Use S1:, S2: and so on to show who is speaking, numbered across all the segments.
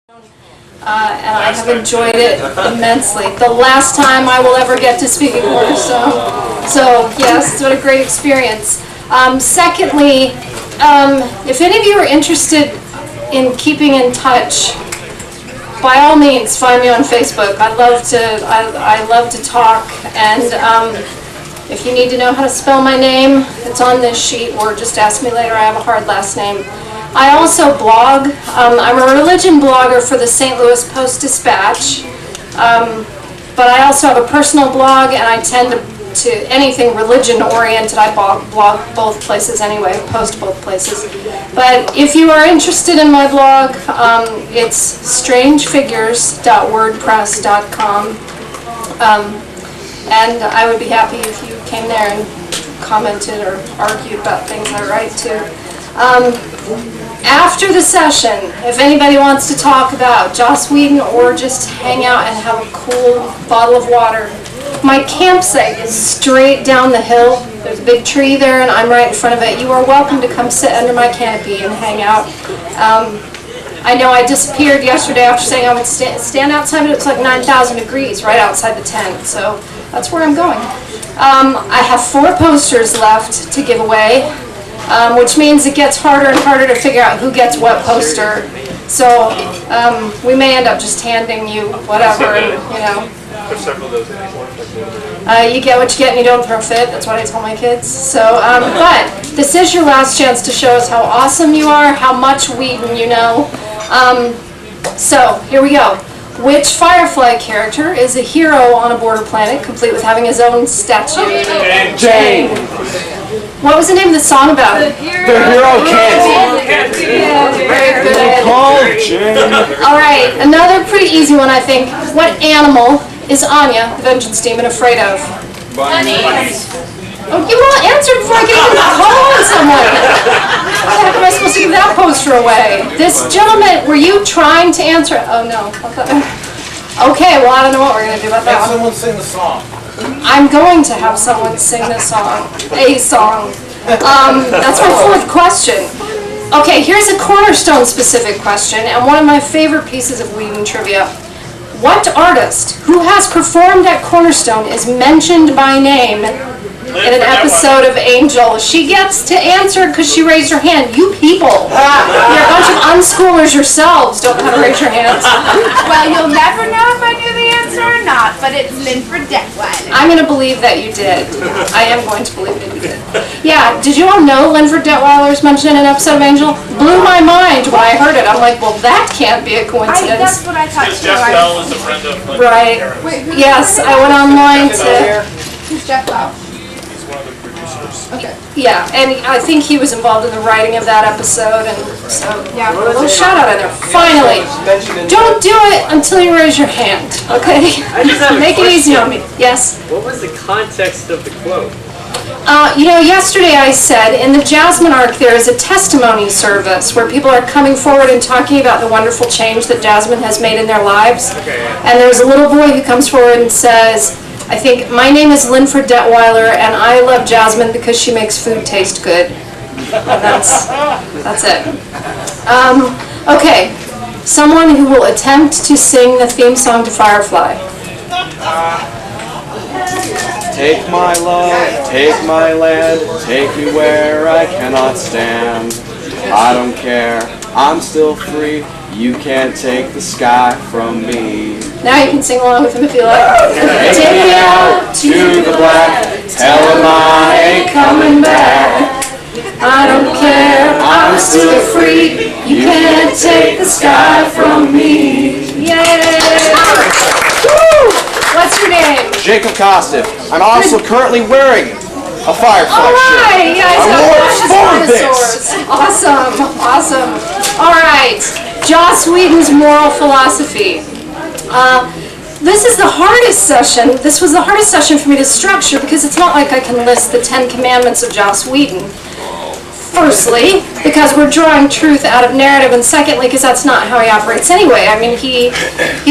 S1: And I have enjoyed it immensely. The last time I will ever get to speak at Cornerstone. So yes, it's been a great experience. Secondly, if any of you are interested in keeping in touch, by all means, find me on Facebook. I love to talk, and if you need to know how to spell my name, it's on this sheet, or just ask me later. I have a hard last name. I also blog. I'm a religion blogger for the St. Louis Post-Dispatch, but I also have a personal blog, and I tend to anything religion-oriented. I blog both places anyway, post both places. But if you are interested in my blog, it's strangefigures.wordpress.com, and I would be happy if you came there and commented or argued about things I write too. After the session, if anybody wants to talk about Joss Whedon or just hang out and have a cool bottle of water, my campsite is straight down the hill. There's a big tree there and I'm right in front of it. You are welcome to come sit under my canopy and hang out. I know I disappeared yesterday after saying I would stand outside, but it's like 9,000 degrees right outside the tent, so that's where I'm going. I have 4 posters left to give away. Which means it gets harder and harder to figure out who gets what poster. So we may end up just handing you whatever, you know. You get what you get and you don't throw a fit. That's what I tell my kids. So, but this is your last chance to show us how awesome you are, how much Whedon you know. So here we go. Which Firefly character is a hero on a border planet, complete with having his own statue?
S2: Jane.
S1: What was the name of the song about?
S2: The hero can't.
S1: Yeah, very good.
S2: Call Jane.
S1: All right, another pretty easy one, I think. What animal is Anya, the vengeance demon, afraid of?
S3: Bunnies.
S1: Oh, you all answered before I could even call on someone. How the heck am I supposed to give that poster away? This gentleman, were you trying to answer? Oh no. Okay, well I don't know what we're going to do about that one.
S2: Someone sing the song.
S1: I'm going to have someone sing this song. A song. That's my 4th question. Okay, here's a Cornerstone specific question, and one of my favorite pieces of Whedon trivia. What artist who has performed at Cornerstone is mentioned by name in an episode of Angel? She gets to answer because she raised her hand. You people, you're a bunch of unschoolers yourselves. Don't know how to raise your hands.
S3: Well, you'll never know if I knew the answer or not, but it's Linford Detweiler.
S1: I'm going to believe that you did. I am going to believe that you did. Yeah, did you all know Linford Detweiler is mentioned in an episode of Angel? Blew my mind when I heard it. I'm like, well, that can't be a coincidence.
S3: That's what I thought too.
S4: Jeff Bell is a friend of Linford.
S1: Right.
S3: Wait, who's
S1: Yes, I went online to...
S3: Who's Jeff Bell?
S4: He's one of the producers.
S3: Okay.
S1: Yeah, and I think he was involved in the writing of that episode, and so, yeah, a little shout out in there. Finally, don't do it until you raise your hand, okay?
S5: I just have a
S1: Make it easy on
S5: question.
S1: me. Yes?
S5: What was the context of the quote?
S1: You know, yesterday I said in the Jasmine arc there is a testimony service where people are coming forward and talking about the wonderful change that Jasmine has made in their lives. And there's a little boy who comes forward and says, I think, my name is Linford Detweiler and I love Jasmine because she makes food taste good. And that's it. Okay, someone who will attempt to sing the theme song to Firefly.
S2: Take my love, take my land, take me where I cannot stand. I don't care, I'm still free. You can't take the sky from me.
S1: Now you can sing along with him if you like. Take me out
S2: To the black, tell him I ain't coming back.
S1: I don't care, I'm still free. You can't take the sky from me. Yay! Woo! What's your name?
S2: Jacob Kostiff. I'm also currently wearing a Firefly
S1: All
S2: shirt.
S1: right, yeah, he's
S2: I
S1: got
S2: wore it
S1: precious
S2: for
S1: dinosaurs. Awesome, awesome. All right, Joss Whedon's moral philosophy. This is the hardest session. This was the hardest session for me to structure because it's not like I can list the 10 commandments of Joss Whedon. Firstly, because we're drawing truth out of narrative, and secondly, because that's not how he operates anyway. I mean, he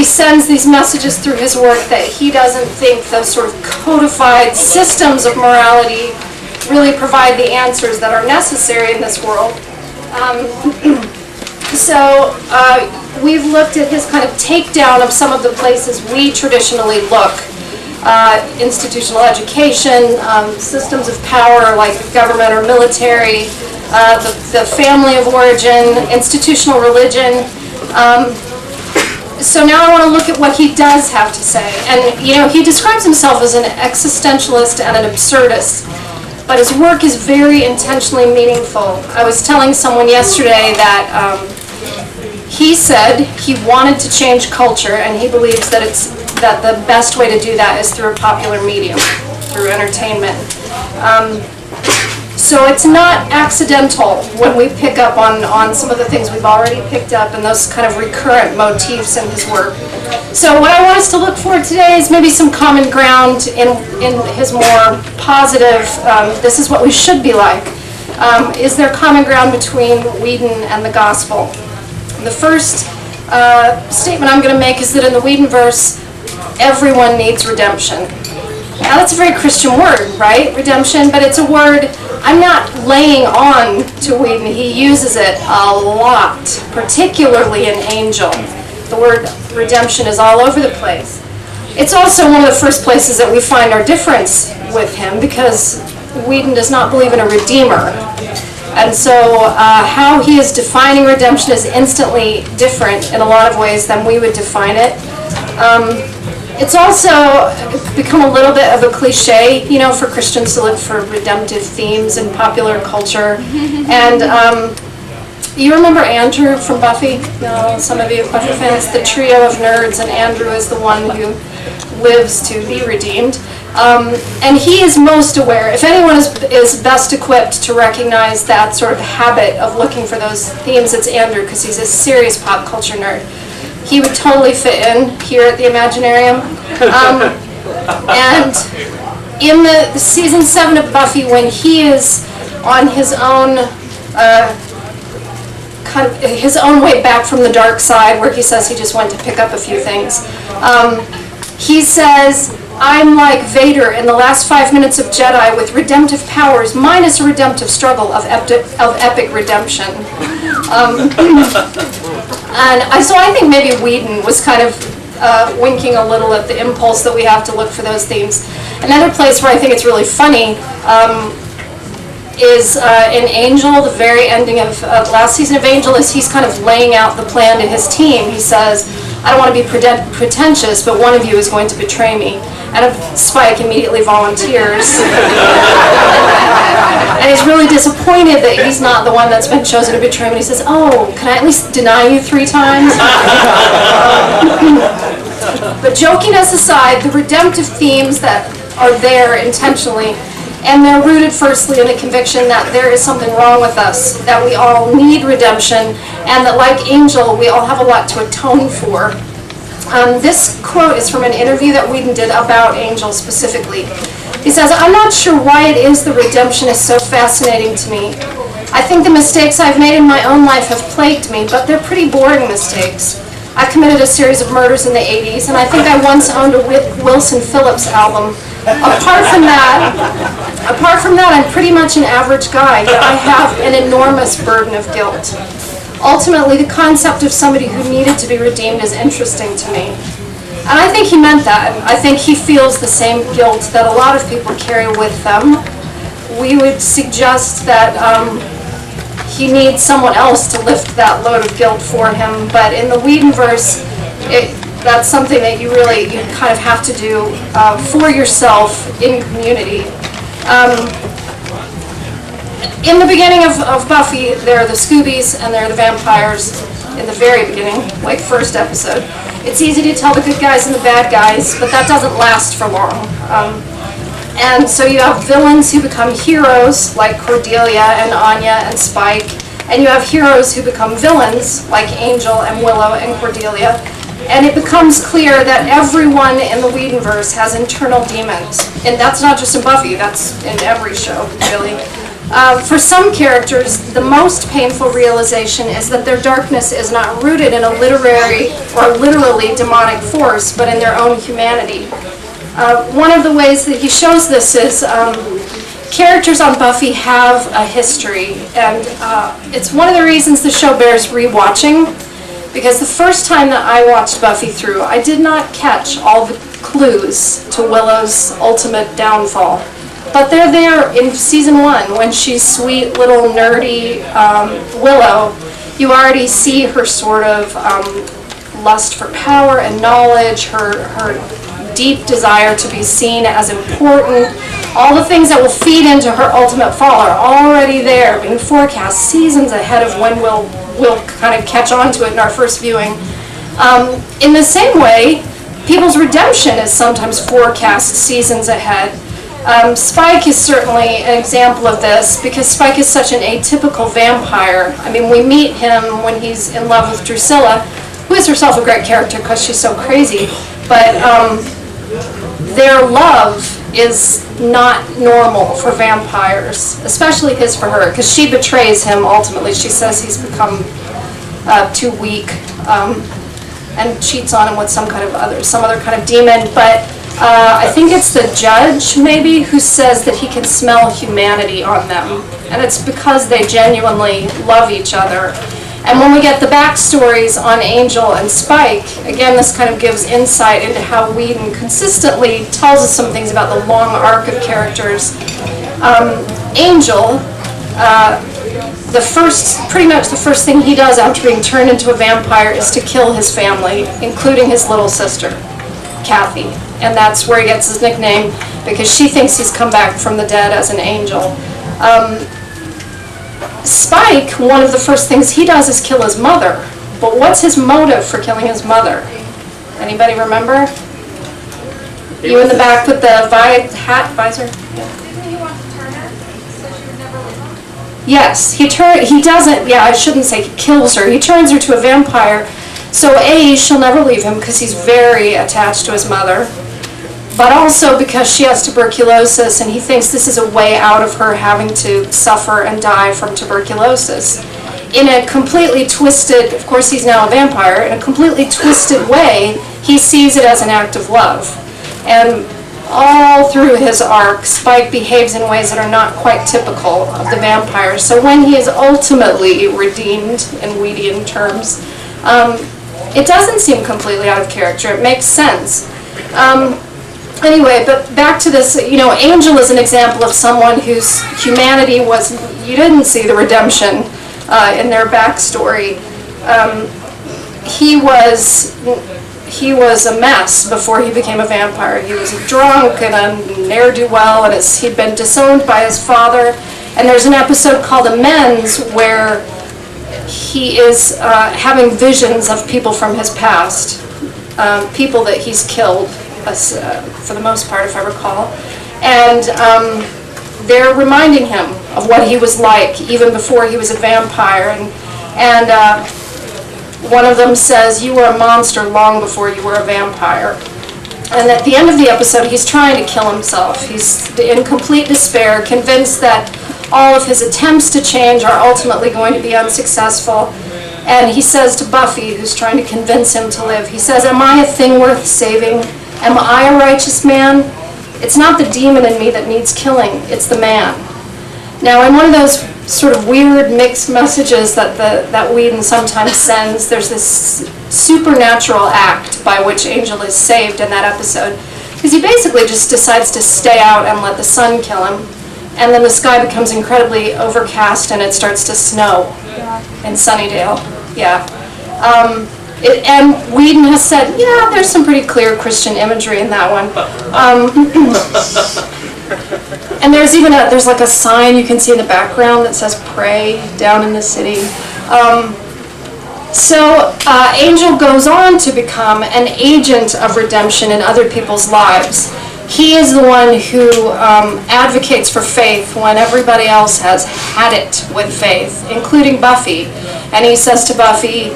S1: sends these messages through his work that he doesn't think those sort of codified systems of morality really provide the answers that are necessary in this world. So we've looked at his kind of takedown of some of the places we traditionally look. Institutional education, systems of power like government or military, the family of origin, institutional religion. So now I want to look at what he does have to say. And, you know, he describes himself as an existentialist and an absurdist, but his work is very intentionally meaningful. I was telling someone yesterday that he said he wanted to change culture, and he believes that that the best way to do that is through a popular medium, through entertainment. So it's not accidental when we pick up on some of the things we've already picked up and those kind of recurrent motifs in his work. So what I want us to look for today is maybe some common ground in his more positive, this is what we should be like. Is there common ground between Whedon and the gospel? The first statement I'm going to make is that in the Whedonverse, everyone needs redemption. Now that's a very Christian word, right? Redemption, but it's a word I'm not laying on to Whedon. He uses it a lot, particularly in Angel. The word redemption is all over the place. It's also one of the first places that we find our difference with him, because Whedon does not believe in a redeemer. And so how he is defining redemption is instantly different in a lot of ways than we would define it. It's also become a little bit of a cliche, you know, for Christians to look for redemptive themes in popular culture. And you remember Andrew from Buffy? You know, some of you Buffy fans, the trio of nerds, and Andrew is the one who lives to be redeemed. And he is most aware, if anyone is best equipped to recognize that sort of habit of looking for those themes, it's Andrew, because he's a serious pop culture nerd. He would totally fit in here at the Imaginarium. And in the season 7 of Buffy, when he is on his own his own way back from the dark side, where he says he just went to pick up a few things, he says, I'm like Vader in the last 5 minutes of Jedi with redemptive powers minus a redemptive struggle of epic redemption. And so I think maybe Whedon was kind of winking a little at the impulse that we have to look for those themes. Another place where I think it's really funny is in Angel, the very ending of last season of Angel, is he's kind of laying out the plan to his team. He says, I don't want to be pretentious, but one of you is going to betray me. And Spike immediately volunteers. And he's really disappointed that he's not the one that's been chosen to betray him. And he says, oh, can I at least deny you 3 times? But jokiness aside, the redemptive themes that are there intentionally, and they're rooted firstly in the conviction that there is something wrong with us, that we all need redemption, and that like Angel, we all have a lot to atone for. This quote is from an interview that Whedon did about Angel specifically. He says, I'm not sure why it is the redemption is so fascinating to me. I think the mistakes I've made in my own life have plagued me, but they're pretty boring mistakes. I committed a series of murders in the 80s, and I think I once owned a Wilson Phillips album. Apart from that, I'm pretty much an average guy, yet I have an enormous burden of guilt. Ultimately, the concept of somebody who needed to be redeemed is interesting to me. And I think he meant that. I think he feels the same guilt that a lot of people carry with them. We would suggest that he needs someone else to lift that load of guilt for him. But in the Whedonverse, that's something that you kind of have to do for yourself in community. In the beginning of Buffy, there are the Scoobies and there are the vampires in the very beginning, like first episode. It's easy to tell the good guys and the bad guys, but that doesn't last for long. And so you have villains who become heroes, like Cordelia and Anya and Spike, and you have heroes who become villains, like Angel and Willow and Cordelia. And it becomes clear that everyone in the Whedonverse has internal demons. And that's not just in Buffy, that's in every show, really. For some characters, the most painful realization is that their darkness is not rooted in a literary or literally demonic force, but in their own humanity. One of the ways that he shows this is characters on Buffy have a history, and it's one of the reasons the show bears rewatching, because the first time that I watched Buffy through, I did not catch all the clues to Willow's ultimate downfall. But they're there in season 1 when she's sweet little nerdy Willow. You already see her sort of lust for power and knowledge, her deep desire to be seen as important. All the things that will feed into her ultimate fall are already there, being forecast seasons ahead of when we'll kind of catch on to it in our first viewing. In the same way, people's redemption is sometimes forecast seasons ahead. Spike is certainly an example of this, because Spike is such an atypical vampire. I mean, we meet him when he's in love with Drusilla, who is herself a great character because she's so crazy, but their love is not normal for vampires, especially his for her, because she betrays him ultimately. She says he's become too weak and cheats on him with some other kind of demon, but I think it's the judge, maybe, who says that he can smell humanity on them, and it's because they genuinely love each other. And when we get the backstories on Angel and Spike, again, this kind of gives insight into how Whedon consistently tells us some things about the long arc of characters. Angel, pretty much the first thing he does after being turned into a vampire is to kill his family, including his little sister, Kathy. And that's where he gets his nickname, because she thinks he's come back from the dead as an angel. Spike, one of the first things he does is kill his mother. But what's his motive for killing his mother? Anybody remember? You in the back with the visor?
S3: Didn't he want to turn her so she would never live on?
S1: Yes, he doesn't, I shouldn't say he kills her. He turns her to a vampire. So A, she'll never leave him because he's very attached to his mother, but also because she has tuberculosis and he thinks this is a way out of her having to suffer and die from tuberculosis. In a completely twisted, of course he's now a vampire, in a completely twisted way, he sees it as an act of love. And all through his arc, Spike behaves in ways that are not quite typical of the vampire. So when he is ultimately redeemed in Whedonian terms, it doesn't seem completely out of character. It makes sense. Anyway, but back to this, Angel is an example of someone whose humanity was, you didn't see the redemption in their backstory. He was a mess before he became a vampire. He was a drunk and a ne'er-do-well, and he'd been disowned by his father. And there's an episode called Amends where he is having visions of people from his past, people that he's killed, for the most part, if I recall. And they're reminding him of what he was like even before he was a vampire. And one of them says, "You were a monster long before you were a vampire." And at the end of the episode, he's trying to kill himself. He's in complete despair, convinced that all of his attempts to change are ultimately going to be unsuccessful. And he says to Buffy, who's trying to convince him to live, he says, "Am I a thing worth saving? Am I a righteous man? It's not the demon in me that needs killing, it's the man." Now, in one of those sort of weird mixed messages that Whedon sometimes sends, there's this supernatural act by which Angel is saved in that episode, because he basically just decides to stay out and let the sun kill him, and then the sky becomes incredibly overcast and it starts to snow in Sunnydale. Yeah. And Whedon has said, yeah, there's some pretty clear Christian imagery in that one. And there's like a sign you can see in the background that says "Pray" down in the city. So Angel goes on to become an agent of redemption in other people's lives. He is the one who advocates for faith when everybody else has had it with faith, including Buffy. And he says to Buffy,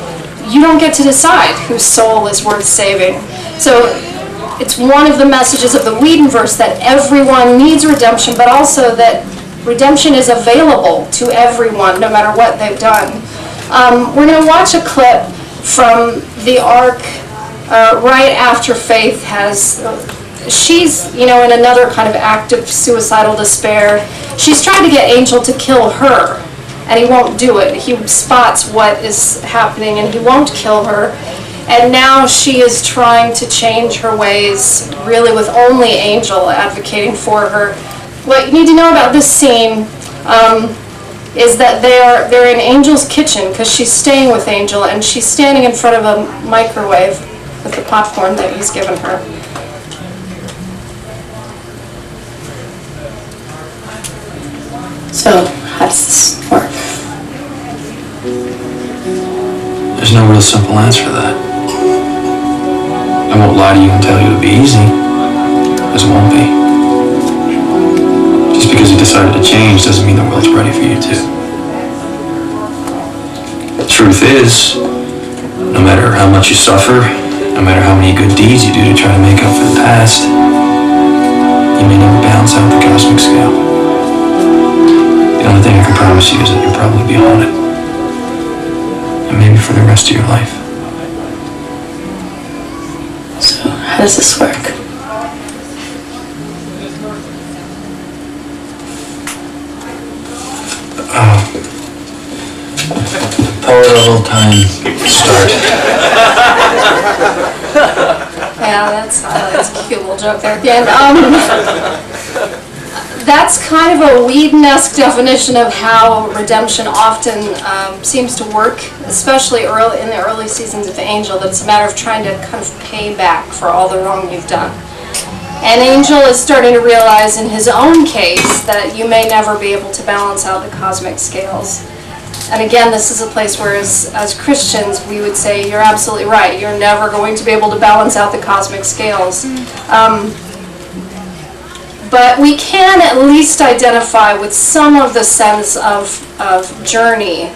S1: "You don't get to decide whose soul is worth saving." So it's one of the messages of the Whedonverse that everyone needs redemption, but also that redemption is available to everyone, no matter what they've done. We're going to watch a clip from the arc right after Faith has she's, in another kind of act of suicidal despair. She's trying to get Angel to kill her, and he won't do it. He spots what is happening, and he won't kill her. And now she is trying to change her ways, really with only Angel advocating for her. What you need to know about this scene is that they're in Angel's kitchen, because she's staying with Angel, and she's standing in front of a microwave with the popcorn that he's given her. So, how does this work?
S6: There's no real simple answer to that. I won't lie to you and tell you it'll be easy, because it won't be. Just because you decided to change doesn't mean the world's ready for you to. The truth is, no matter how much you suffer, no matter how many good deeds you do to try to make up for the past, you may never balance out the cosmic scale. The only thing I can promise you is that you'll probably be on it. And maybe for the rest of your life.
S1: So, how does this work?
S6: Power level time start.
S1: Yeah, that's a cute little joke there at the end. That's kind of a Whedon-esque definition of how redemption often seems to work, especially in the early seasons of Angel, that it's a matter of trying to kind of pay back for all the wrong you've done. And Angel is starting to realize in his own case that you may never be able to balance out the cosmic scales. And again, this is a place where as Christians we would say, you're absolutely right, you're never going to be able to balance out the cosmic scales. But we can at least identify with some of the sense of journey,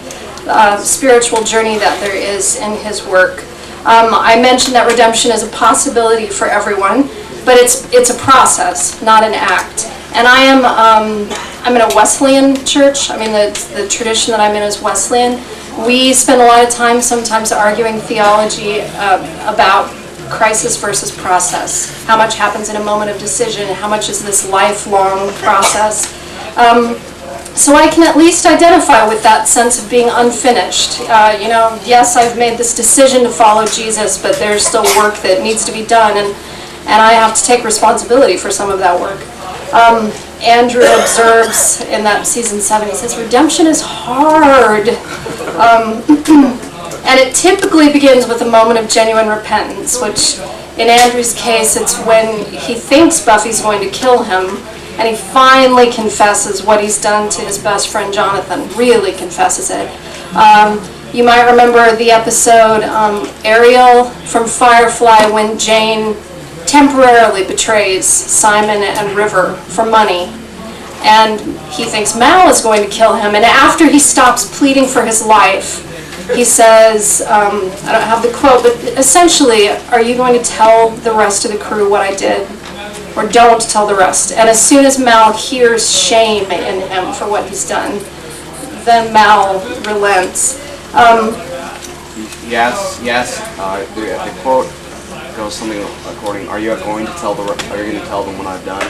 S1: spiritual journey that there is in his work. I mentioned that redemption is a possibility for everyone, but it's a process, not an act. And I'm in a Wesleyan church. I mean, the tradition that I'm in is Wesleyan. We spend a lot of time sometimes arguing theology about crisis versus process. How much happens in a moment of decision? How much is this lifelong process? So I can at least identify with that sense of being unfinished. Yes, I've made this decision to follow Jesus, but there's still work that needs to be done, and I have to take responsibility for some of that work. Andrew observes in that season 7, he says, redemption is hard. And it typically begins with a moment of genuine repentance, which in Andrew's case, it's when he thinks Buffy's going to kill him, and he finally confesses what he's done to his best friend Jonathan, really confesses it. You might remember the episode Ariel from Firefly when Jane temporarily betrays Simon and River for money. And he thinks Mal is going to kill him, and after he stops pleading for his life, he says, I don't have the quote, but essentially, are you going to tell the rest of the crew what I did? Or don't tell the rest? And as soon as Mal hears shame in him for what he's done, then Mal relents.
S2: Yes. The quote goes something according, are you going to tell them what I've done?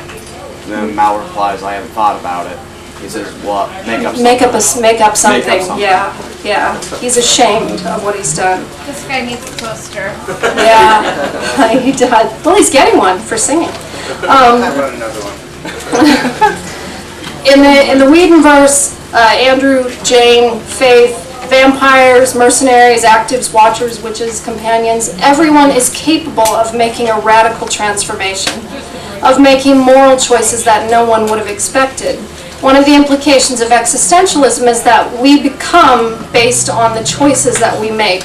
S2: And then Mal replies, I haven't thought about it. He says, well, make up something. Yeah. He's ashamed of what he's done.
S3: This guy needs a poster.
S1: Yeah, he does. Well, he's getting one for singing.
S4: I wrote another one.
S1: In the Whedonverse, Andrew, Jane, Faith, vampires, mercenaries, actives, watchers, witches, companions, everyone is capable of making a radical transformation, of making moral choices that no one would have expected. One of the implications of existentialism is that we become based on the choices that we make.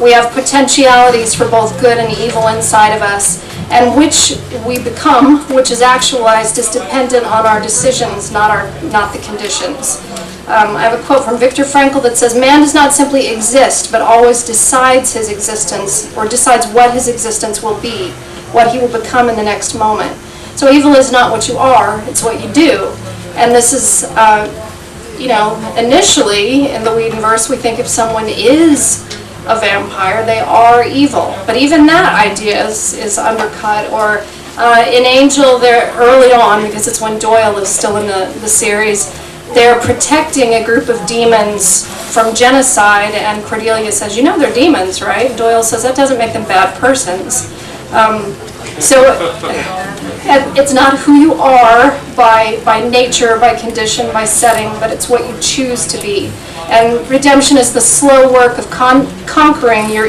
S1: We have potentialities for both good and evil inside of us, and which we become, which is actualized, is dependent on our decisions, not the conditions. I have a quote from Viktor Frankl that says, man does not simply exist, but always decides his existence, or decides what his existence will be, what he will become in the next moment. So evil is not what you are, it's what you do. And this is, initially in the Whedonverse, we think if someone is a vampire, they are evil. But even that idea is undercut, or In Angel, they're early on, because it's when Doyle is still in the series, they're protecting a group of demons from genocide, and Cordelia says, you know they're demons, right? Doyle says, that doesn't make them bad persons. So it's not who you are by nature, by condition, by setting, but it's what you choose to be. And redemption is the slow work of conquering your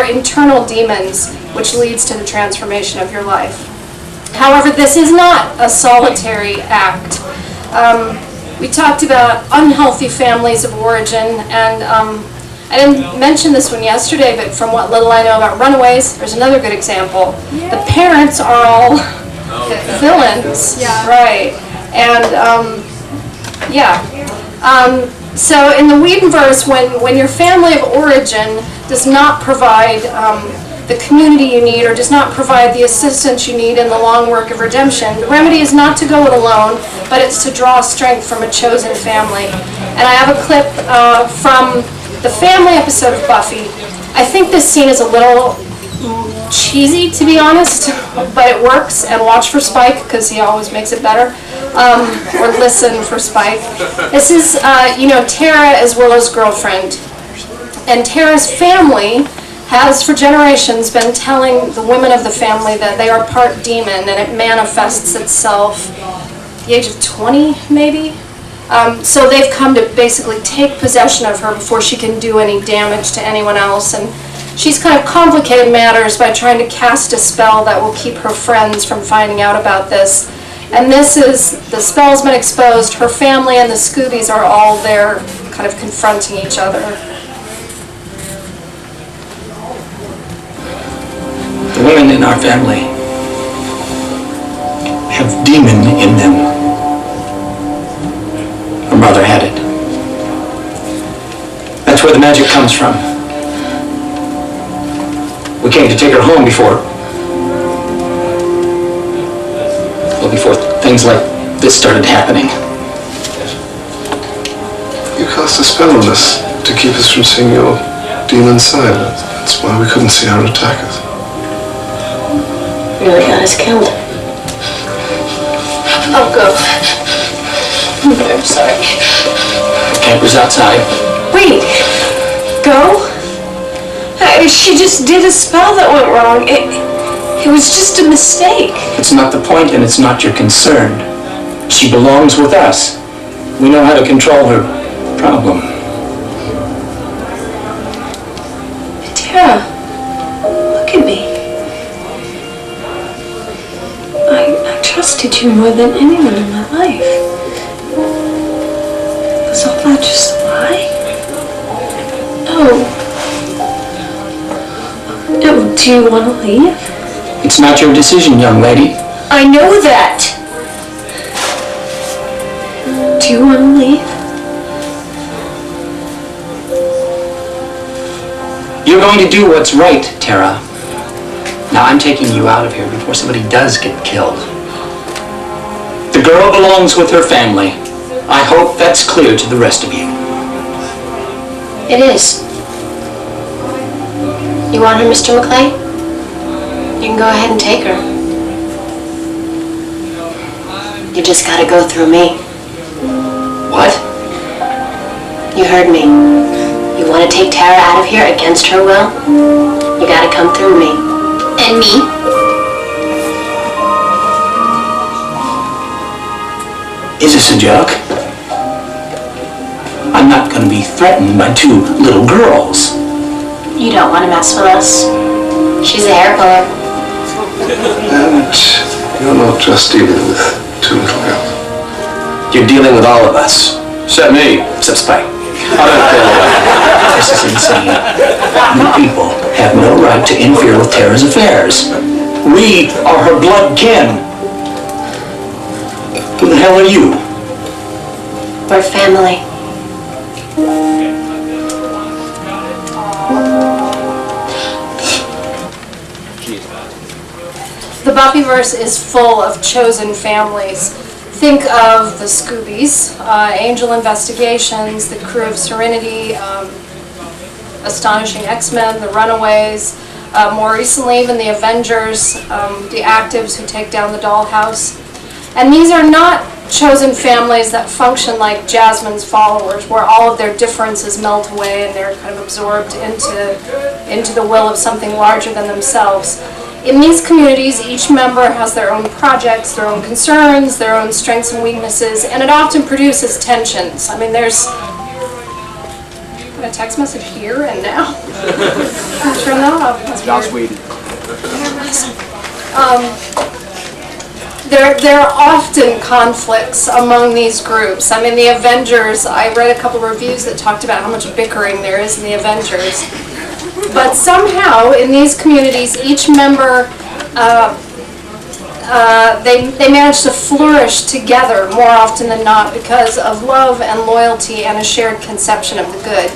S1: internal demons, which leads to the transformation of your life. However, this is not a solitary act. We talked about unhealthy families of origin, and I didn't mention this one yesterday, but from what little I know about Runaways, there's another good example. The parents are all villains, right? And so in the Whedonverse, when your family of origin does not provide the community you need, or does not provide the assistance you need in the long work of redemption, the remedy is not to go it alone, but it's to draw strength from a chosen family. And I have a clip from the family episode of Buffy. I think this scene is a little cheesy, to be honest, but it works. And watch for Spike, because he always makes it better. Or listen for Spike. This is, Tara is Willow's girlfriend. And Tara's family has for generations been telling the women of the family that they are part demon, and it manifests itself at the age of 20, maybe? So they've come to basically take possession of her before she can do any damage to anyone else. And she's kind of complicated matters by trying to cast a spell that will keep her friends from finding out about this. And the spell's been exposed. Her family and the Scoobies are all there kind of confronting each other.
S6: The women in our family have demon in them. Her mother had it. That's where the magic comes from. We came to take her home before things like this started happening.
S7: You cast a spell on us to keep us from seeing your demon side. That's why we couldn't see our attackers.
S8: Really got us killed.
S1: Oh, go. I'm sorry.
S6: Camper's outside.
S8: Wait. Go? She just did a spell that went wrong. It was just a mistake.
S6: It's not the point, and it's not your concern. She belongs with us. We know how to control her problem.
S8: Tara, look at me. I trusted you more than anyone in my life. Was all that just a lie? No. Do you want to leave?
S6: It's not your decision, young lady.
S8: I know that. Do you want to leave?
S6: You're going to do what's right, Tara. Now I'm taking you out of here before somebody does get killed. The girl belongs with her family. I hope that's clear to the rest of you.
S8: It is. You want her, Mr. McClay? You can go ahead and take her. You just gotta go through me.
S6: What?
S8: You heard me. You want to take Tara out of here against her will? You gotta come through me. And me.
S6: Is this a joke? I'm not gonna be threatened by two little girls.
S8: You don't want to mess with us. She's a hair puller.
S7: And you're not just dealing with two little girls.
S6: You're dealing with all of us. Except me. Except Spike. This is insane. You people have no right to interfere with Tara's affairs. We are her blood kin. Who the hell are you?
S8: We're family.
S1: The Buffyverse is full of chosen families. Think of the Scoobies, Angel Investigations, the crew of Serenity, Astonishing X-Men, the Runaways. more recently even the Avengers, the actives who take down the dollhouse. And these are not chosen families that function like Jasmine's followers, where all of their differences melt away and they're kind of absorbed into the will of something larger than themselves. In these communities, each member has their own projects, their own concerns, their own strengths and weaknesses, and it often produces tensions. I mean, there's a text message here and now. Turn that off. That's
S2: Joss
S1: weird.
S2: Whedon.
S1: There are often conflicts among these groups. I mean, the Avengers, I read a couple of reviews that talked about how much bickering there is in the Avengers. But somehow, in these communities, each member, they manage to flourish together more often than not because of love and loyalty and a shared conception of the good.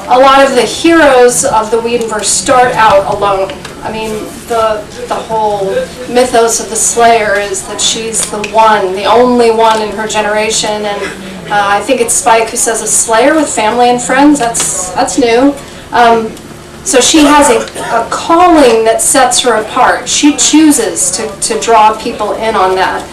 S1: A lot of the heroes of the Whedonverse start out alone. I mean, the whole mythos of the Slayer is that she's the one, the only one in her generation, and I think it's Spike who says a Slayer with family and friends. That's new. So she has a calling that sets her apart. She chooses to draw people in on that.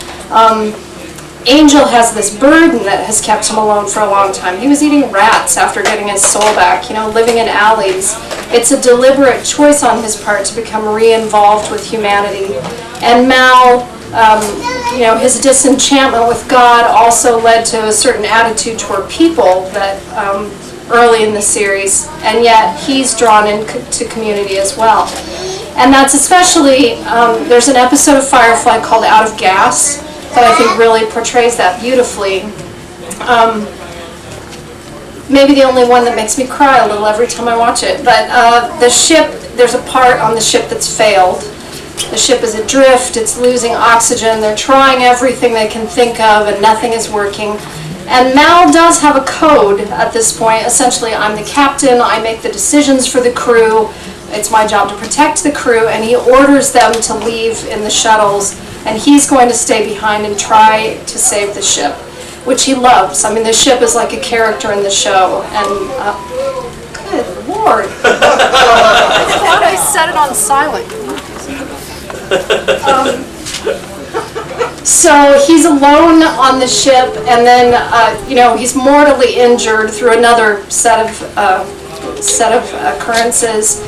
S1: Angel has this burden that has kept him alone for a long time. He was eating rats after getting his soul back, living in alleys. It's a deliberate choice on his part to become re-involved with humanity. And Mal, his disenchantment with God also led to a certain attitude toward people that early in the series, and yet he's drawn into community as well. And that's especially, there's an episode of Firefly called Out of Gas that I think really portrays that beautifully. Maybe the only one that makes me cry a little every time I watch it. But the ship, there's a part on the ship that's failed. The ship is adrift, it's losing oxygen, they're trying everything they can think of and nothing is working. And Mal does have a code at this point. Essentially, I'm the captain, I make the decisions for the crew, it's my job to protect the crew, and he orders them to leave in the shuttles, and he's going to stay behind and try to save the ship, which he loves. I mean, the ship is like a character in the show, and good Lord. I thought I set it on silent. So he's alone on the ship, and then he's mortally injured through another set of occurrences,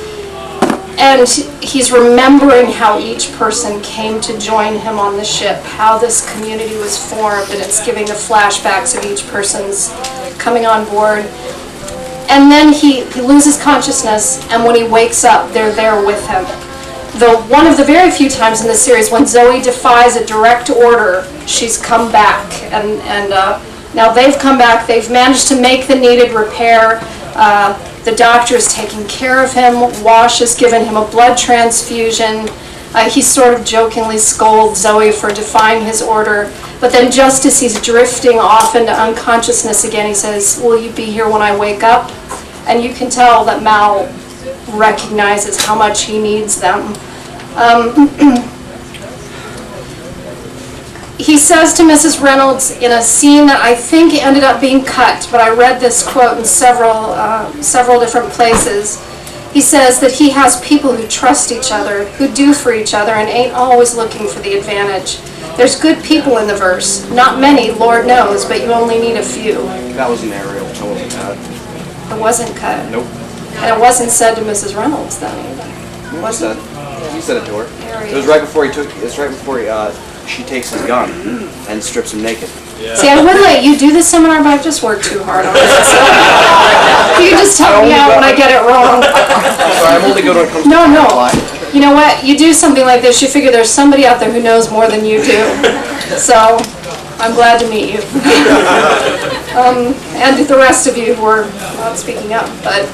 S1: and he's remembering how each person came to join him on the ship, how this community was formed, and it's giving the flashbacks of each person's coming on board. And then he loses consciousness, and when he wakes up, they're there with him. One of the very few times in the series when Zoe defies a direct order, she's come back. And now they've come back, they've managed to make the needed repair. The doctor is taking care of him. Wash has given him a blood transfusion. He sort of jokingly scolds Zoe for defying his order. But then just as he's drifting off into unconsciousness again, he says, "Will you be here when I wake up?" And you can tell that Mal recognizes how much he needs them. He says to Mrs. Reynolds in a scene that I think ended up being cut, but I read this quote in several different places. He says that he has people who trust each other, who do for each other, and ain't always looking for the advantage. There's good people in the verse. Not many, Lord knows, but you only need a few.
S2: That was an aerial. That wasn't cut.
S1: It wasn't cut.
S2: Nope.
S1: And it wasn't said to Mrs. Reynolds then either.
S2: Was it? You said it to her. It was right before she takes his gun and strips him naked.
S5: Yeah.
S1: See, I would let you do this seminar, but I've just worked too hard on it. So you just help me out when I get it wrong.
S2: Sorry, I'm only good when it comes to
S1: No. You know what? You do something like this, you figure there's somebody out there who knows more than you do. So I'm glad to meet you. And the rest of you who are not speaking up. But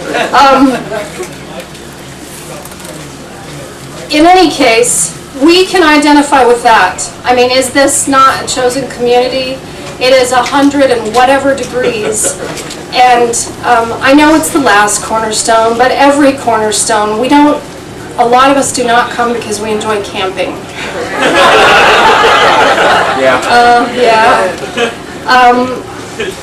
S1: in any case, we can identify with that. I mean, is this not a chosen community? It is 100 and whatever degrees. And I know it's the last cornerstone, but every cornerstone, a lot of us do not come because we enjoy camping.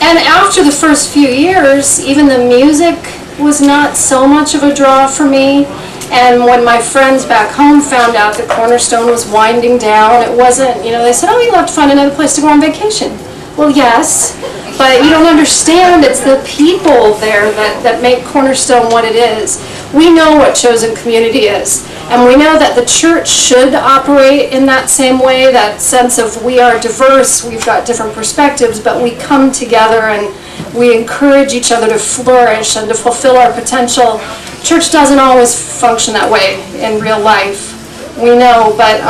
S1: And after the first few years, even the music was not so much of a draw for me. And when my friends back home found out that Cornerstone was winding down, it wasn't, they said, oh, you'll have to find another place to go on vacation. Well, yes, but you don't understand. It's the people there that make Cornerstone what it is. We know what chosen community is, and we know that the church should operate in that same way, that sense of we are diverse, we've got different perspectives, but we come together and we encourage each other to flourish and to fulfill our potential. Church doesn't always function that way in real life, we know, but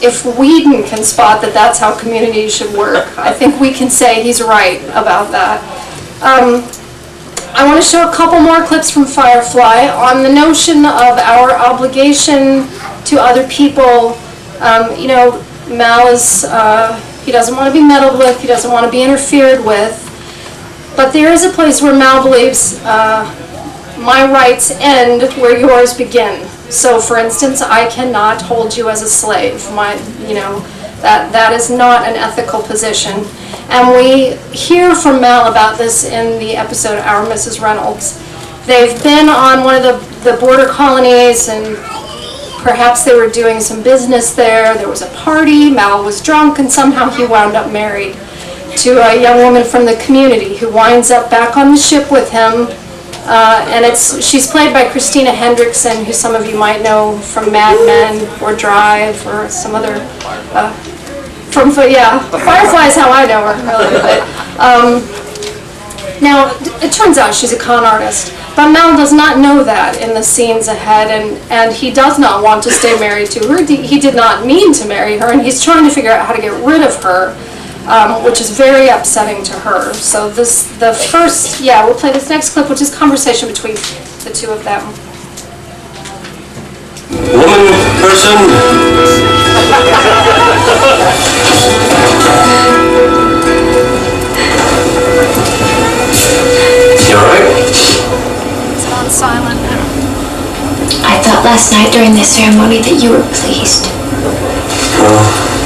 S1: if Whedon can spot that that's how community should work, I think we can say he's right about that. I want to show a couple more clips from Firefly on the notion of our obligation to other people. Mal is, he doesn't want to be meddled with, he doesn't want to be interfered with, but there is a place where Mal believes my rights end where yours begin. So, for instance, I cannot hold you as a slave. That is not an ethical position. And we hear from Mal about this in the episode Our Mrs. Reynolds. They've been on one of the border colonies, and perhaps they were doing some business there. There was a party, Mal was drunk, and somehow he wound up married to a young woman from the community who winds up back on the ship with him. And she's played by Christina Hendrickson, who some of you might know from Mad Men or Drive or some other, Firefly is how I know her, really. But, now, it turns out she's a con artist, but Mal does not know that in the scenes ahead, and he does not want to stay married to her. He did not mean to marry her, and he's trying to figure out how to get rid of her. Which is very upsetting to her. So we'll play this next clip, which is conversation between the two of them.
S6: Woman, person. You alright?
S1: It's on silent now.
S8: I thought last night during the ceremony that you were pleased.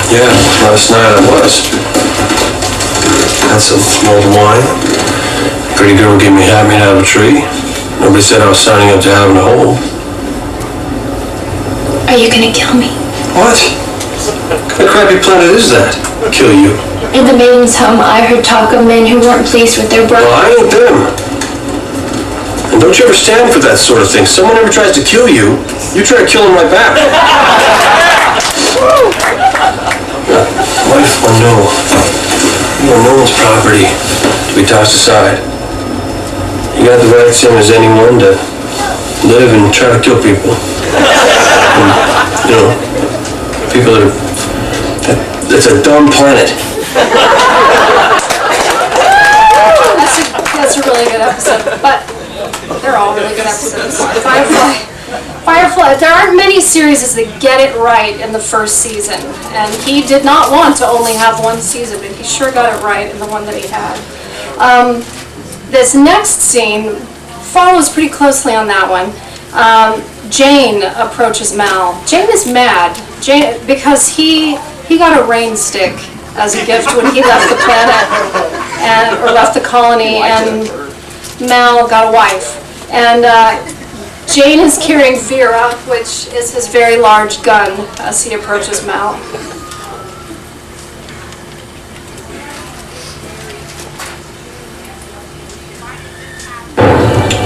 S6: Yeah, last night I was. Had some mulled wine. Pretty girl gave me hat made out of a tree. Nobody said I was signing up to having a hole.
S8: Are you gonna kill me?
S6: What? What kind of crappy planet is that? Kill you.
S8: In the maiden's home, I heard talk of men who weren't pleased with their brother.
S6: Well, I ain't them. And don't you ever stand for that sort of thing. Someone ever tries to kill you, you try to kill them right back. Life or no. You are no one's property to be tossed aside. You got the right, same as anyone, to live and try to kill people. And, people that are... It's a dumb planet.
S1: That's a really good episode, but they're all really good episodes. Firefly, there aren't many series that get it right in the first season, and he did not want to only have one season, but he sure got it right in the one that he had. This next scene follows pretty closely on that one. Jane approaches Mal. Jane is mad, because he got a rain stick as a gift when he left the planet, or left the colony, and Mal got a wife. And Jane is carrying Vera, which is his very large gun, as he approaches Mal.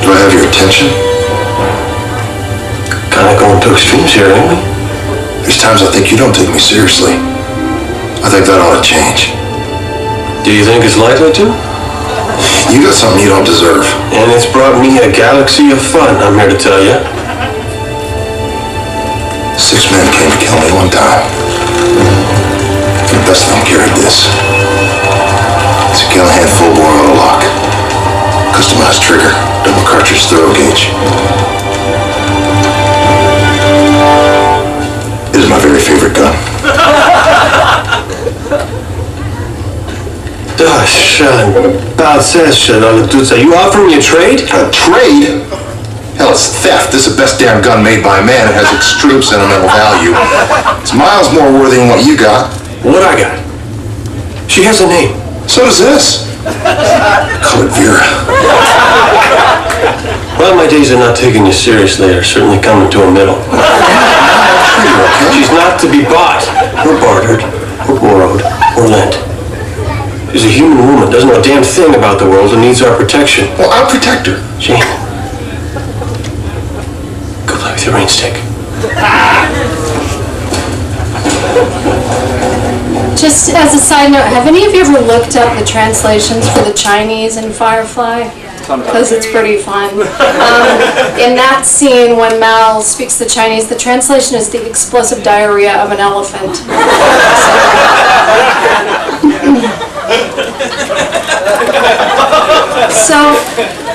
S7: Do I have your attention?
S6: Kind of going to extremes here, ain't we?
S7: There's times I think you don't take me seriously. I think that ought to change.
S6: Do you think it's likely to?
S7: You got something you don't deserve.
S6: And it's brought me a galaxy of fun, I'm here to tell you.
S7: 6 men came to kill me one time. The best of them carried this. It's a Callahan full-bore auto-lock. Customized trigger, double cartridge throw gauge. It is my very favorite gun.
S6: You offering me a trade?
S7: A trade? Hell, it's theft. This is the best damn gun made by man. It has extreme sentimental value. It's miles more worthy than what you got.
S6: What I got? She has a name.
S7: So does this. Colored Vera.
S9: Well, my days of not taking you seriously are certainly coming to a middle. She's not to be bought, or bartered, or borrowed, or lent. She's a human woman, doesn't know a damn thing about the world, and needs our protection.
S7: Well, I'll protect her.
S9: Jane, go play with your rain stick.
S1: Just as a side note, have any of you ever looked up the translations for the Chinese in Firefly? Because it's pretty fun. In that scene, when Mal speaks the Chinese, the translation is the explosive diarrhea of an elephant. So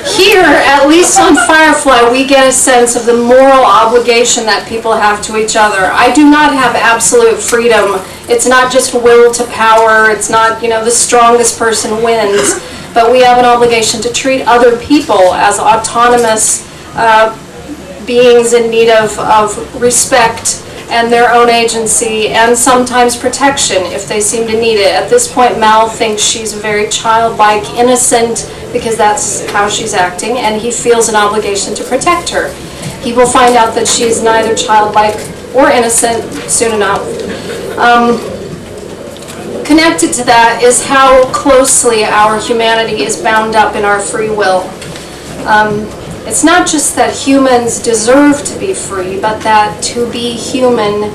S1: here, at least on Firefly, we get a sense of the moral obligation that people have to each other. I do not have absolute freedom. It's not just will to power. It's not, the strongest person wins. But we have an obligation to treat other people as autonomous beings in need of respect and their own agency and sometimes protection if they seem to need it. At this point, Mal thinks she's very childlike, innocent, because that's how she's acting, and he feels an obligation to protect her. He will find out that she's neither childlike or innocent soon enough. Connected to that is how closely our humanity is bound up in our free will. It's not just that humans deserve to be free, but that to be human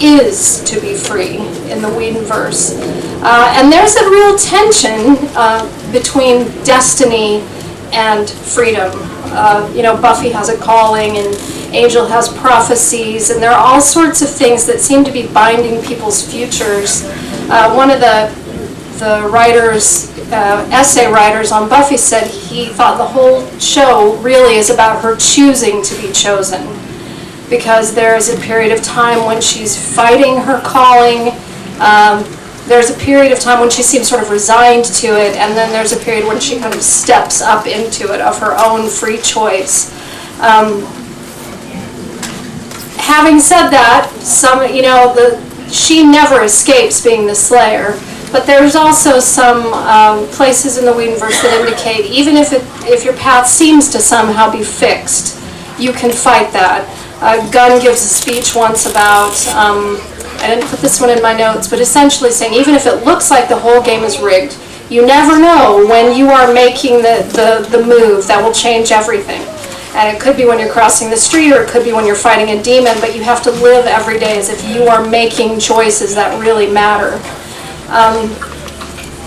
S1: is to be free in the Whedonverse. And there's a real tension between destiny and freedom. Buffy has a calling, and Angel has prophecies, and there are all sorts of things that seem to be binding people's futures. One of the writers, essay writers on Buffy said he thought the whole show really is about her choosing to be chosen, because there is a period of time when she's fighting her calling, there's a period of time when she seems sort of resigned to it, and then there's a period when she kind of steps up into it of her own free choice. Having said that, she never escapes being the Slayer, but there's also some places in the Whedonverse that indicate even if your path seems to somehow be fixed, you can fight that. Gunn gives a speech once about, I didn't put this one in my notes, but essentially saying even if it looks like the whole game is rigged, you never know when you are making the move that will change everything. And it could be when you're crossing the street, or it could be when you're fighting a demon, but you have to live every day as if you are making choices that really matter.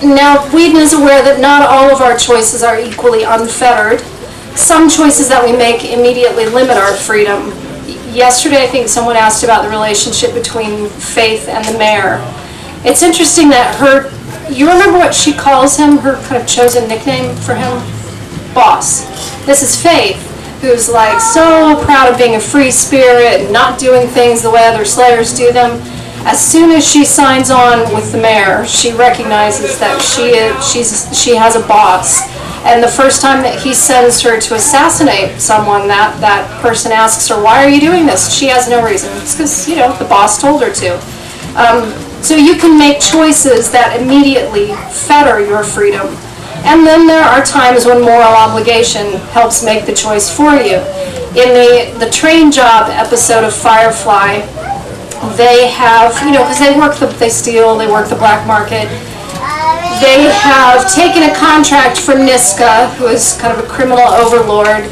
S1: Now, Whedon is aware that not all of our choices are equally unfettered. Some choices that we make immediately limit our freedom. Yesterday, I think someone asked about the relationship between Faith and the mayor. It's interesting that you remember what she calls him, her kind of chosen nickname for him? Boss. This is Faith, who's like so proud of being a free spirit and not doing things the way other Slayers do them. As soon as she signs on with the mayor, she recognizes that she has a boss. And the first time that he sends her to assassinate someone, that person asks her, "Why are you doing this?" She has no reason. It's because, the boss told her to. So you can make choices that immediately fetter your freedom. And then there are times when moral obligation helps make the choice for you. In the train job episode of Firefly, they have, because they steal, they work the black market. They have taken a contract from Niska, who is kind of a criminal overlord,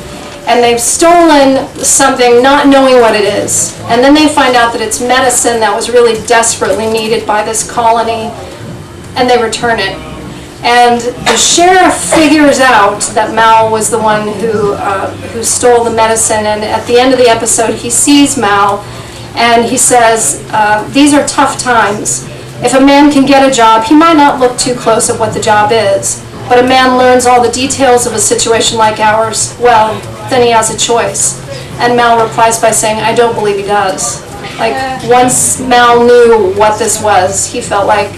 S1: and they've stolen something not knowing what it is. And then they find out that it's medicine that was really desperately needed by this colony, and they return it. And the sheriff figures out that Mal was the one who stole the medicine, and at the end of the episode he sees Mal, and he says, "These are tough times. If a man can get a job, he might not look too close at what the job is. But a man learns all the details of a situation like ours, well, then he has a choice." And Mal replies by saying, "I don't believe he does." Once Mal knew what this was, he felt like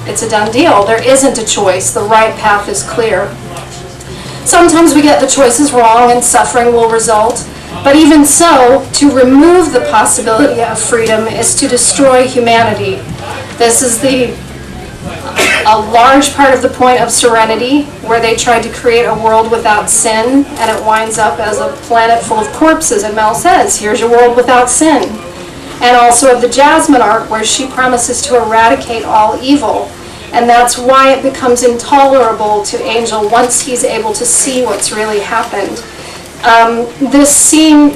S1: it's a done deal. There isn't a choice. The right path is clear. Sometimes we get the choices wrong and suffering will result. But even so, to remove the possibility of freedom is to destroy humanity. This is the a large part of the point of Serenity, where they tried to create a world without sin, and it winds up as a planet full of corpses, and Mel says, here's your world without sin. And also of the Jasmine arc, where she promises to eradicate all evil. And that's why it becomes intolerable to Angel once he's able to see what's really happened. This scene,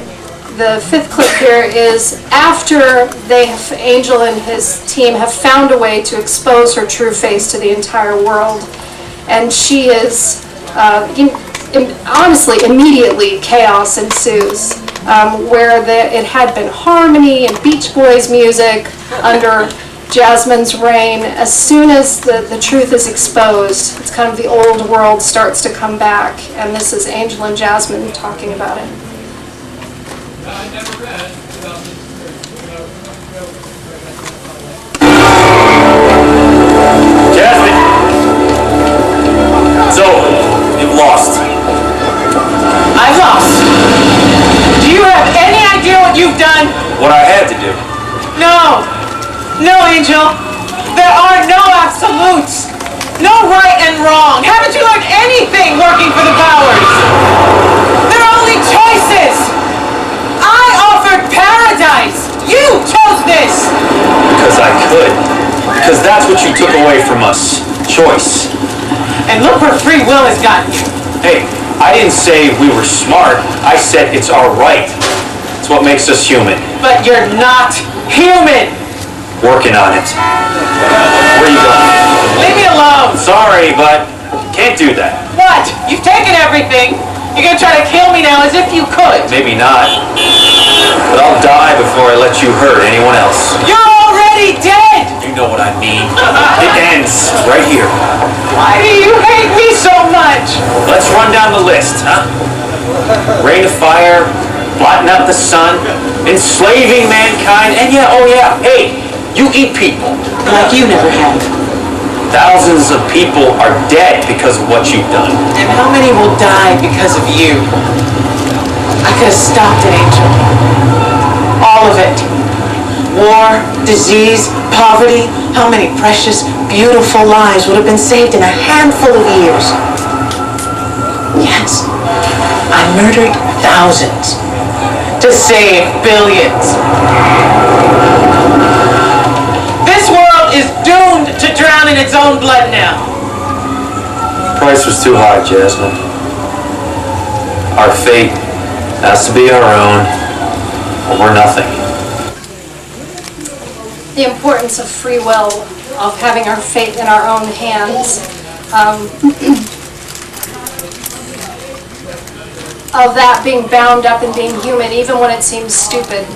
S1: the fifth clip here, is after Angel and his team have found a way to expose her true face to the entire world. And she is, honestly, immediately chaos ensues. Where it had been harmony and Beach Boys music under Jasmine's reign. As soon as the truth is exposed, it's kind of the old world starts to come back, and this is Angel and Jasmine talking about it.
S10: Jasmine! It's over. You've lost.
S11: I've lost. Do you have any idea what you've done?
S10: What I had to do.
S11: No. No, Angel. There are no absolutes. No right and wrong. Haven't you learned anything working for the powers? There are only choices. I offered paradise. You chose this.
S10: Because I could. Because that's what you took away from us. Choice.
S11: And look where free will has gotten you.
S10: Hey, I didn't say we were smart. I said it's our right. It's what makes us human.
S11: But you're not human.
S10: Working on it. Where are you going?
S11: Leave me alone.
S10: Sorry, but can't do that.
S11: What? You've taken everything. You're gonna try to kill me now as if you could.
S10: Maybe not. But I'll die before I let you hurt anyone else.
S11: You're already dead.
S10: You know what I mean. It ends right here.
S11: Why do you hate me so much?
S10: Let's run down the list, huh? Rain of fire, blotting out the sun, enslaving mankind, and hey, you eat people.
S11: Like you never have.
S10: Thousands of people are dead because of what you've done.
S11: And how many will die because of you? I could have stopped it, Angel. All of it. War, disease, poverty. How many precious, beautiful lives would have been saved in a handful of years? Yes, I murdered thousands to save billions. This world is doomed to drown in its own blood now.
S10: The price was too high, Jasmine. Our fate has to be our own, or we're nothing.
S1: The importance of free will, of having our fate in our own hands, of that being bound up and being human, even when it seems stupid.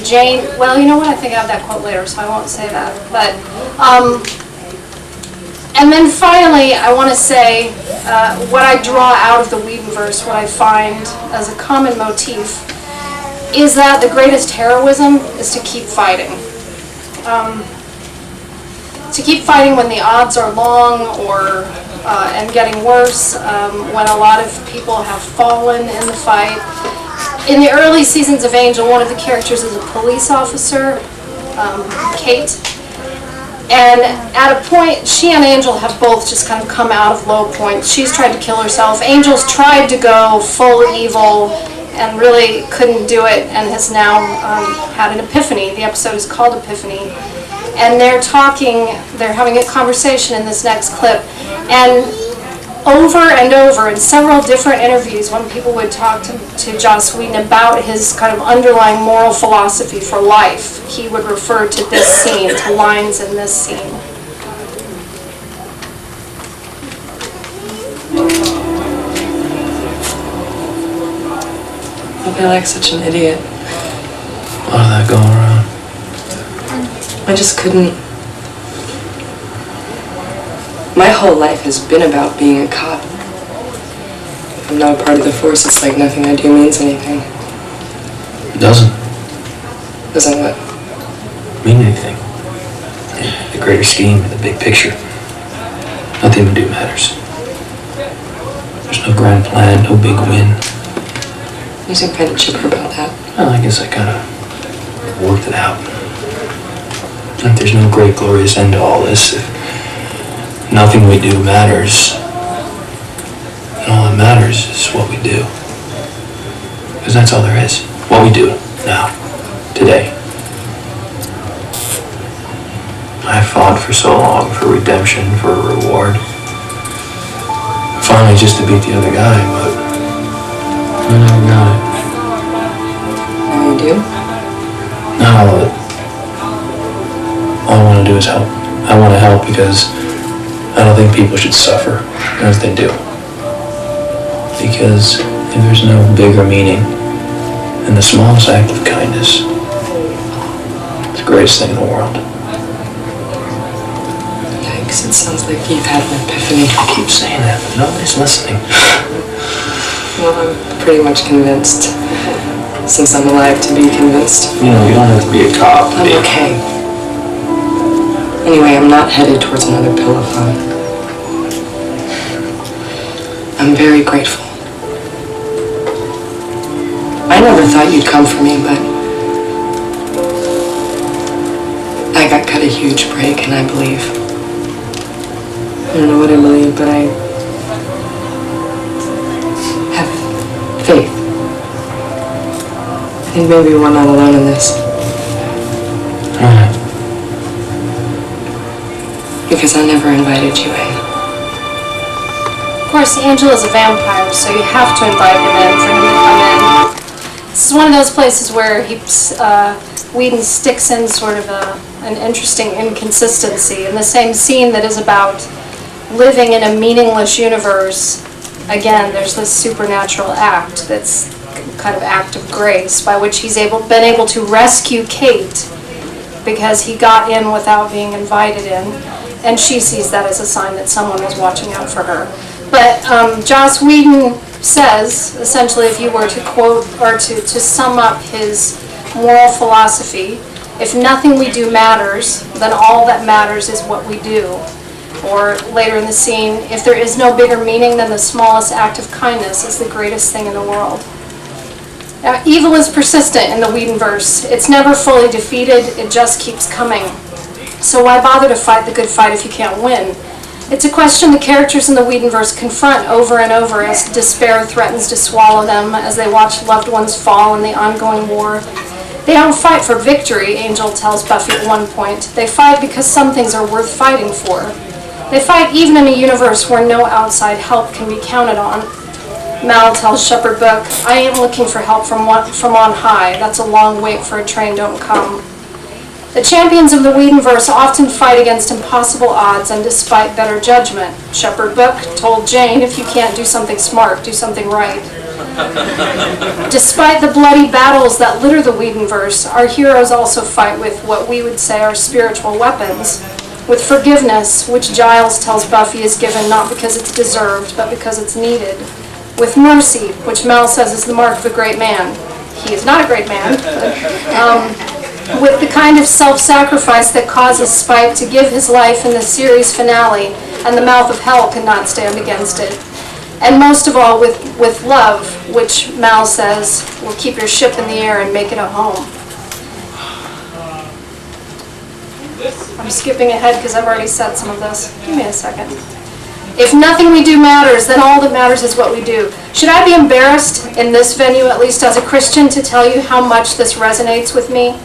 S1: Jane, well, you know what? I think I have that quote later, so I won't say that. But, and then finally, I want to say what I draw out of the Whedonverse, what I find as a common motif, is that the greatest heroism is to keep fighting. To keep fighting when the odds are long or and getting worse, when a lot of people have fallen in the fight. In the early seasons of Angel, one of the characters is a police officer, Kate. And at a point, she and Angel have both just kind of come out of low points. She's tried to kill herself. Angel's tried to go full evil and really couldn't do it and has now had an epiphany. The episode is called Epiphany. And they're having a conversation in this next clip. And over and over in several different interviews, when people would talk to Joss Whedon about his kind of underlying moral philosophy for life, he would refer to this scene, to lines in this scene.
S12: I feel like such an idiot.
S6: A lot of that going around.
S12: I just couldn't. My whole life has been about being a cop. If I'm not a part of the force, it's like nothing I do means anything.
S6: It doesn't.
S12: Doesn't what?
S6: Mean anything. The greater scheme, the big picture. Nothing we do matters. There's no grand plan, no big win.
S12: You seem kind of chipper about that.
S6: Well, I guess I kind of worked it out. Like there's no great glorious end to all this. If nothing we do matters, and all that matters is what we do. Because that's all there is. What we do now, today. I fought for so long for redemption, for a reward. Finally just to beat the other guy, but I never got it.
S12: Now you do?
S6: Now all I want to do is help. I want to help because I don't think people should suffer as they do. Because if there's no bigger meaning than the smallest act of kindness, it's the greatest thing in the world.
S12: Yikes, it sounds like you've had an epiphany.
S6: I keep saying that, but nobody's listening.
S12: Well, I'm pretty much convinced. Since I'm alive to be convinced.
S6: You know, you don't have to be a cop.
S12: I'm okay. Anyway, I'm not headed towards another pill-a-thon. I'm very grateful. I never thought you'd come for me, but I got cut a huge break, and I believe. I don't know what I believe, but I have faith. I think maybe we're not alone in this.
S6: Alright.
S12: Because I never invited you in.
S1: Of course, Angel is a vampire, so you have to invite him in for him to come in. This is one of those places where Whedon sticks in sort of an interesting inconsistency. In the same scene that is about living in a meaningless universe, again, there's this supernatural act that's kind of act of grace by which he's been able to rescue Kate because he got in without being invited in, and she sees that as a sign that someone was watching out for her. But Joss Whedon says, essentially, if you were to quote or to sum up his moral philosophy, if nothing we do matters, then all that matters is what we do. Or later in the scene, if there is no bigger meaning than the smallest act of kindness is the greatest thing in the world. Now, evil is persistent in the Whedonverse. It's never fully defeated, it just keeps coming. So why bother to fight the good fight if you can't win? It's a question the characters in the Whedonverse confront over and over as despair threatens to swallow them, as they watch loved ones fall in the ongoing war. They don't fight for victory, Angel tells Buffy at one point. They fight because some things are worth fighting for. They fight even in a universe where no outside help can be counted on. Mal tells Shepherd Book, I ain't looking for help from on high. That's a long wait for a train don't come. The champions of the Whedonverse often fight against impossible odds and despite better judgment. Shepherd Book told Jane, if you can't do something smart, do something right. Despite the bloody battles that litter the Whedonverse, our heroes also fight with what we would say are spiritual weapons. With forgiveness, which Giles tells Buffy is given not because it's deserved, but because it's needed. With mercy, which Mel says is the mark of a great man. He is not a great man, but, with the kind of self-sacrifice that causes Spike to give his life in the series finale, and the mouth of hell cannot stand against it. And most of all, with love, which Mal says will keep your ship in the air and make it a home. I'm skipping ahead because I've already said some of this. Give me a second. If nothing we do matters, then all that matters is what we do. Should I be embarrassed, in this venue at least as a Christian, to tell you how much this resonates with me?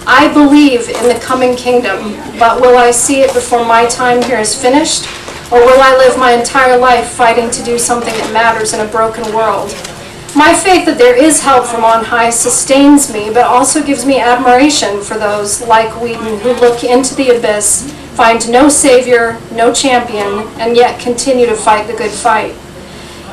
S1: I believe in the coming kingdom, but will I see it before my time here is finished? Or will I live my entire life fighting to do something that matters in a broken world? My faith that there is help from on high sustains me, but also gives me admiration for those like Whedon who look into the abyss, find no savior, no champion, and yet continue to fight the good fight.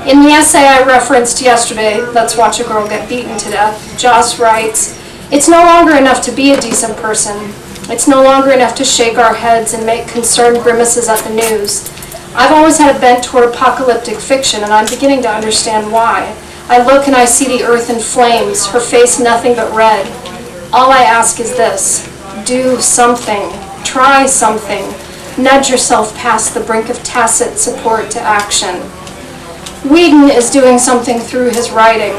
S1: In the essay I referenced yesterday, Let's Watch a Girl Get Beaten to Death, Joss writes, it's no longer enough to be a decent person. It's no longer enough to shake our heads and make concerned grimaces at the news. I've always had a bent toward apocalyptic fiction, and I'm beginning to understand why. I look and I see the earth in flames, her face nothing but red. All I ask is this: do something. Try something. Nudge yourself past the brink of tacit support to action. Whedon is doing something through his writing,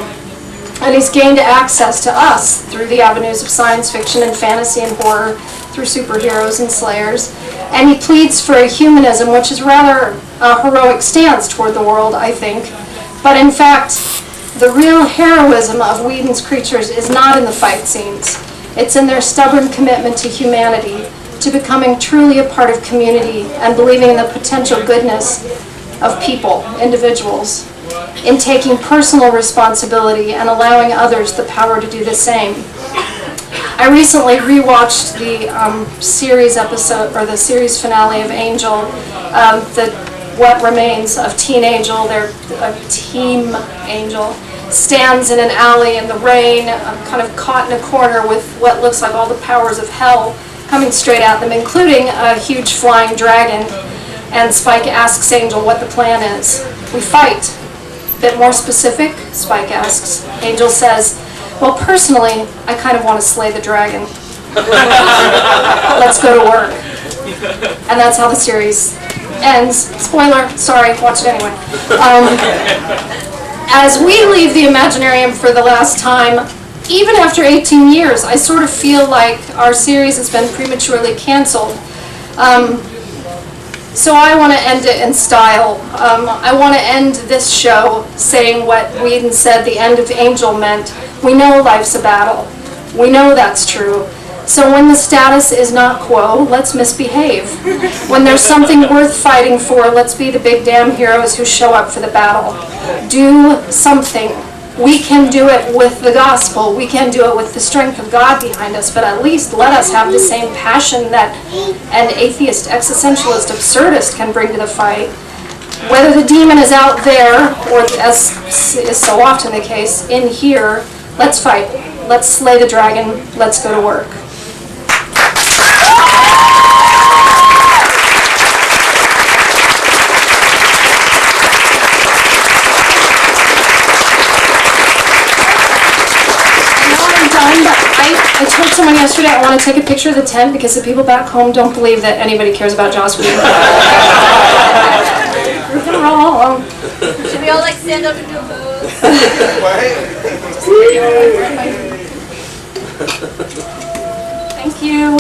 S1: and he's gained access to us through the avenues of science fiction and fantasy and horror, through through superheroes and slayers, and he pleads for a humanism which is rather a heroic stance toward the world, I think. But in fact, the real heroism of Whedon's creatures is not in the fight scenes. It's in their stubborn commitment to humanity, to becoming truly a part of community and believing in the potential goodness of people, individuals, in taking personal responsibility and allowing others the power to do the same. I recently rewatched the series episode, or the series finale of Angel, What Remains of Teen Angel. Their Team Angel stands in an alley in the rain, kind of caught in a corner with what looks like all the powers of hell coming straight at them, including a huge flying dragon. And Spike asks Angel what the plan is. We fight. A bit more specific, Spike asks. Angel says, well, personally, I kind of want to slay the dragon. Let's go to work. And that's how the series ends. Spoiler, sorry, watch it anyway. As we leave the Imaginarium for the last time, even after 18 years, I sort of feel like our series has been prematurely canceled. So I want to end it in style. I want to end this show saying what Whedon said the end of Angel meant. We know life's a battle. We know that's true. So when the status is not quo, let's misbehave. When there's something worth fighting for, let's be the big damn heroes who show up for the battle. Do something. We can do it with the gospel. We can do it with the strength of God behind us, but at least let us have the same passion that an atheist, existentialist, absurdist can bring to the fight. Whether the demon is out there, or as is so often the case, in here, let's fight. Let's slay the dragon. Let's go to work. I told someone yesterday I want to take a picture of the tent because the people back home don't believe that anybody cares about Joss Whedon. We're gonna roll.
S3: Should we all like stand up and do a pose?
S1: Thank you.